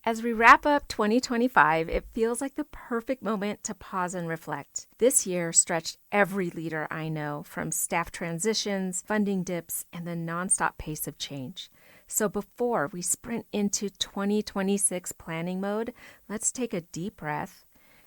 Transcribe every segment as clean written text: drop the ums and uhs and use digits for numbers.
As we wrap up 2025, it feels like the perfect moment to pause and reflect. This year stretched every leader I know, from staff transitions, funding dips, and the nonstop pace of change. So before we sprint into 2026 planning mode, let's take a deep breath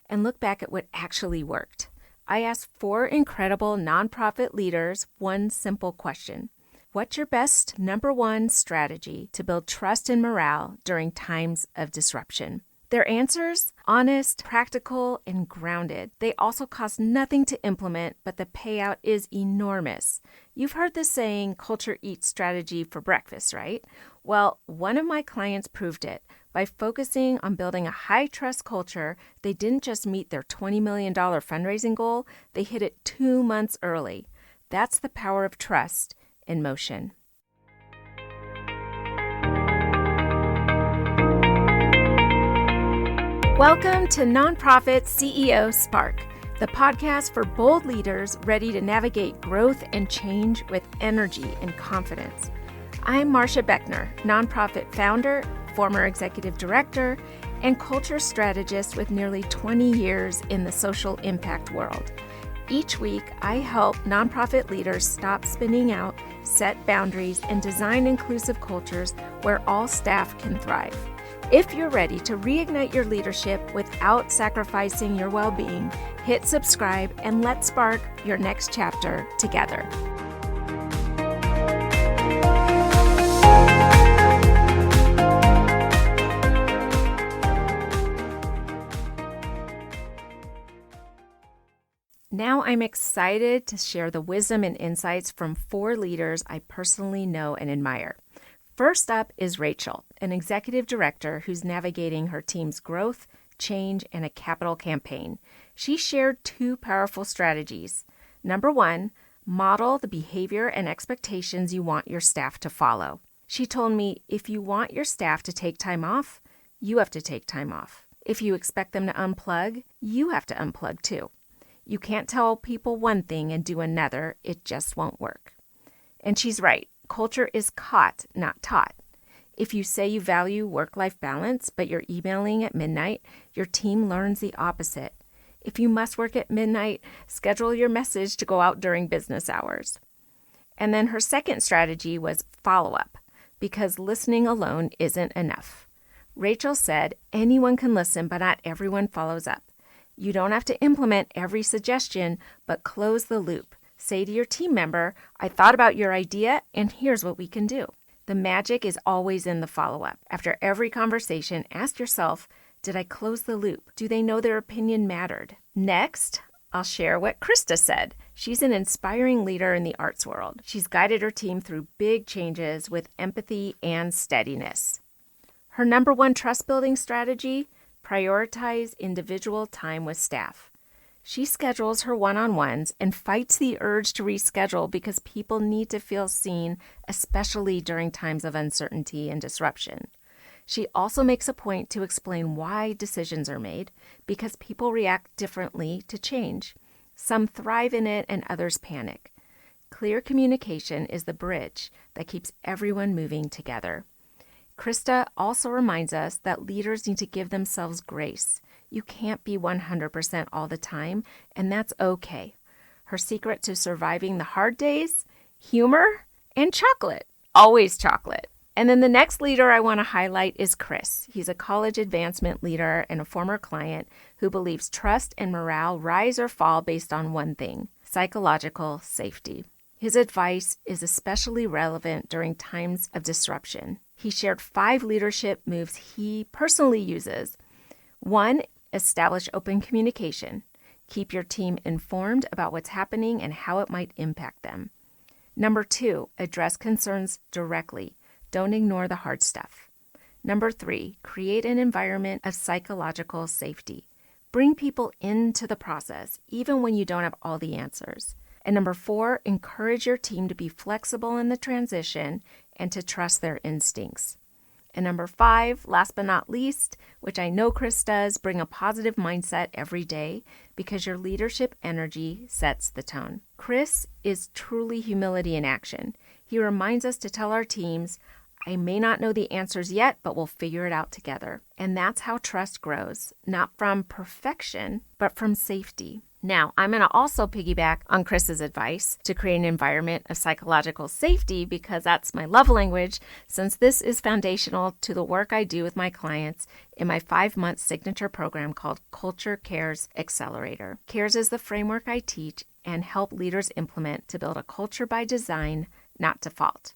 and look back at what actually worked. I asked 4 incredible nonprofit leaders one simple question. What's your best number 1 strategy to build trust and morale during times of disruption? Their answers? Honest, practical, and grounded. They also cost nothing to implement, but the payout is enormous. You've heard the saying, culture eats strategy for breakfast, right? Well, one of my clients proved it. By focusing on building a high-trust culture, they didn't just meet their $20 million fundraising goal, they hit it 2 months early. That's the power of trust in motion. Welcome to Nonprofit CEO Spark, the podcast for bold leaders ready to navigate growth and change with energy and confidence. I'm Marcia Beckner, nonprofit founder, former executive director, and culture strategist with nearly 20 years in the social impact world. Each week, I help nonprofit leaders stop spinning out, set boundaries, and design inclusive cultures where all staff can thrive. If you're ready to reignite your leadership without sacrificing your well-being, hit subscribe and let's spark your next chapter together. Now I'm excited to share the wisdom and insights from 4 leaders I personally know and admire. First up is Rachel, an executive director who's navigating her team's growth, change, and a capital campaign. She shared 2 powerful strategies. Number 1, model the behavior and expectations you want your staff to follow. She told me, if you want your staff to take time off, you have to take time off. If you expect them to unplug, you have to unplug too. You can't tell people one thing and do another. It just won't work. And she's right. Culture is caught, not taught. If you say you value work-life balance, but you're emailing at midnight, your team learns the opposite. If you must work at midnight, schedule your message to go out during business hours. And then her second strategy was follow-up, because listening alone isn't enough. Rachel said, anyone can listen, but not everyone follows up. You don't have to implement every suggestion, but close the loop. Say to your team member, I thought about your idea, and here's what we can do. The magic is always in the follow-up. After every conversation, ask yourself, did I close the loop? Do they know their opinion mattered? Next, I'll share what Krista said. She's an inspiring leader in the arts world. She's guided her team through big changes with empathy and steadiness. Her number 1 trust-building strategy: prioritize individual time with staff. She schedules her one-on-ones and fights the urge to reschedule because people need to feel seen, especially during times of uncertainty and disruption. She also makes a point to explain why decisions are made, because people react differently to change. Some thrive in it and others panic. Clear communication is the bridge that keeps everyone moving together. Krista also reminds us that leaders need to give themselves grace. You can't be 100% all the time, and that's okay. Her secret to surviving the hard days? Humor and chocolate. Always chocolate. And then the next leader I want to highlight is Chris. He's a college advancement leader and a former client who believes trust and morale rise or fall based on one thing: psychological safety. His advice is especially relevant during times of disruption. He shared 5 leadership moves he personally uses. 1, establish open communication. Keep your team informed about what's happening and how it might impact them. Number 2, address concerns directly. Don't ignore the hard stuff. Number 3, create an environment of psychological safety. Bring people into the process, even when you don't have all the answers. And number 4, encourage your team to be flexible in the transition and to trust their instincts. And number 5, last but not least, which I know Chris does, bring a positive mindset every day because your leadership energy sets the tone. Chris is truly humility in action. He reminds us to tell our teams, I may not know the answers yet, but we'll figure it out together. And that's how trust grows, not from perfection, but from safety. Now, I'm going to also piggyback on Chris's advice to create an environment of psychological safety because that's my love language, since this is foundational to the work I do with my clients in my 5-month signature program called Culture Cares Accelerator. CARES is the framework I teach and help leaders implement to build a culture by design, not default.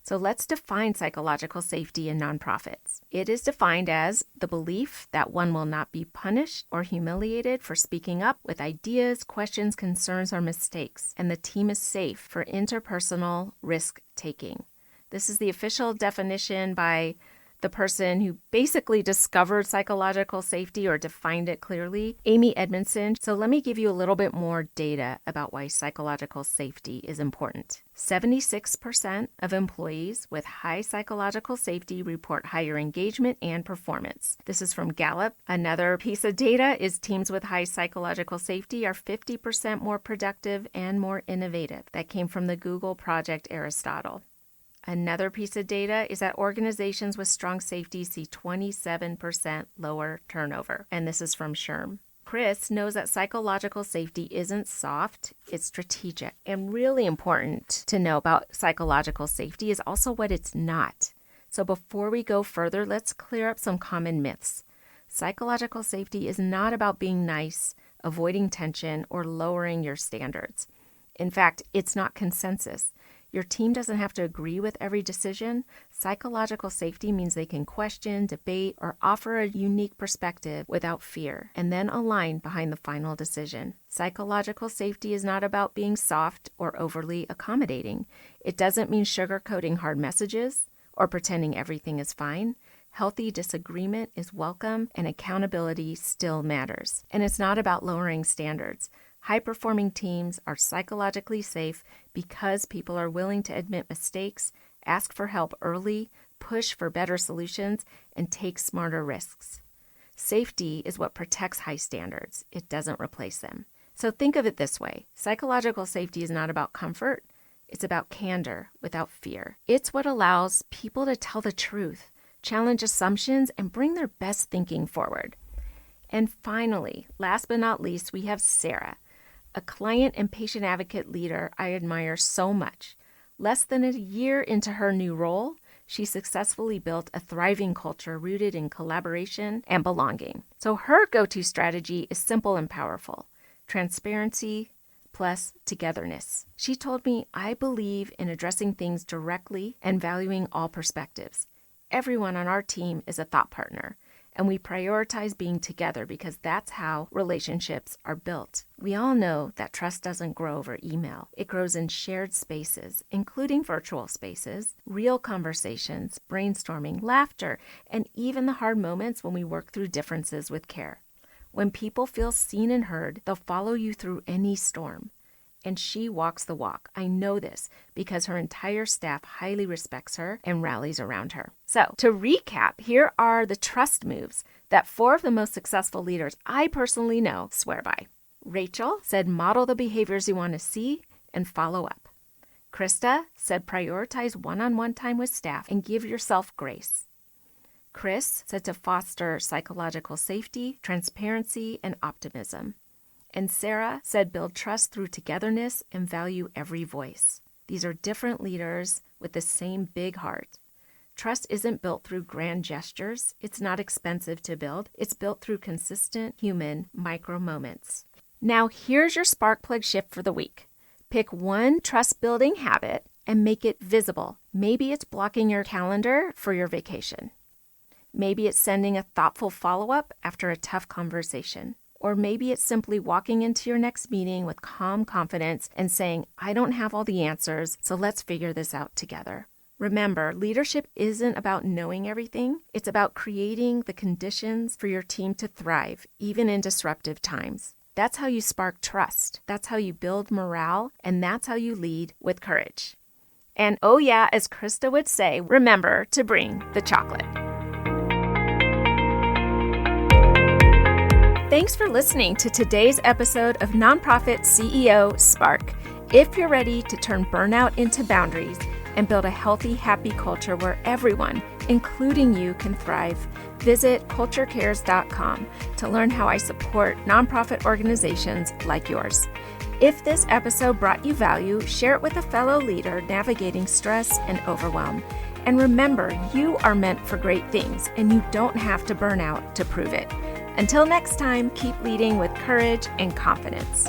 So let's define psychological safety in nonprofits. It is defined as the belief that one will not be punished or humiliated for speaking up with ideas, questions, concerns, or mistakes, and the team is safe for interpersonal risk-taking. This is the official definition by the person who basically discovered psychological safety or defined it clearly, Amy Edmondson. So let me give you a little bit more data about why psychological safety is important. 76% of employees with high psychological safety report higher engagement and performance. This is from Gallup. Another piece of data is teams with high psychological safety are 50% more productive and more innovative. That came from the Google Project Aristotle. Another piece of data is that organizations with strong safety see 27% lower turnover, and this is from SHRM. Chris knows that psychological safety isn't soft, it's strategic. And really important to know about psychological safety is also what it's not. So before we go further, let's clear up some common myths. Psychological safety is not about being nice, avoiding tension, or lowering your standards. In fact, it's not consensus. Your team doesn't have to agree with every decision. Psychological safety means they can question, debate, or offer a unique perspective without fear, and then align behind the final decision. Psychological safety is not about being soft or overly accommodating. It doesn't mean sugarcoating hard messages or pretending everything is fine. Healthy disagreement is welcome, and accountability still matters. And it's not about lowering standards. High-performing teams are psychologically safe because people are willing to admit mistakes, ask for help early, push for better solutions, and take smarter risks. Safety is what protects high standards. It doesn't replace them. So think of it this way. Psychological safety is not about comfort. It's about candor without fear. It's what allows people to tell the truth, challenge assumptions, and bring their best thinking forward. And finally, last but not least, we have Sarah, a client and patient advocate leader I admire so much. Less than a year into her new role, she successfully built a thriving culture rooted in collaboration and belonging. So her go-to strategy is simple and powerful: transparency plus togetherness. She told me, "I believe in addressing things directly and valuing all perspectives. Everyone on our team is a thought partner, and we prioritize being together because that's how relationships are built." We all know that trust doesn't grow over email. It grows in shared spaces, including virtual spaces, real conversations, brainstorming, laughter, and even the hard moments when we work through differences with care. When people feel seen and heard, they'll follow you through any storm. And she walks the walk. I know this because her entire staff highly respects her and rallies around her. So to recap, here are the trust moves that 4 of the most successful leaders I personally know swear by. Rachel said, model the behaviors you want to see and follow up. Krista said, prioritize one-on-one time with staff and give yourself grace. Chris said to foster psychological safety, transparency, and optimism. And Sarah said, build trust through togetherness and value every voice. These are different leaders with the same big heart. Trust isn't built through grand gestures. It's not expensive to build. It's built through consistent human micro moments. Now, here's your spark plug shift for the week. Pick one trust-building habit and make it visible. Maybe it's blocking your calendar for your vacation. Maybe it's sending a thoughtful follow-up after a tough conversation. Or maybe it's simply walking into your next meeting with calm confidence and saying, I don't have all the answers, so let's figure this out together. Remember, leadership isn't about knowing everything. It's about creating the conditions for your team to thrive, even in disruptive times. That's how you spark trust. That's how you build morale, and that's how you lead with courage. And oh yeah, as Krista would say, remember to bring the chocolate. Thanks for listening to today's episode of Nonprofit CEO Spark. If you're ready to turn burnout into boundaries, and build a healthy, happy culture where everyone, including you, can thrive. Visit culturecares.com to learn how I support nonprofit organizations like yours. If this episode brought you value, share it with a fellow leader navigating stress and overwhelm. And remember, you are meant for great things, and you don't have to burn out to prove it. Until next time, keep leading with courage and confidence.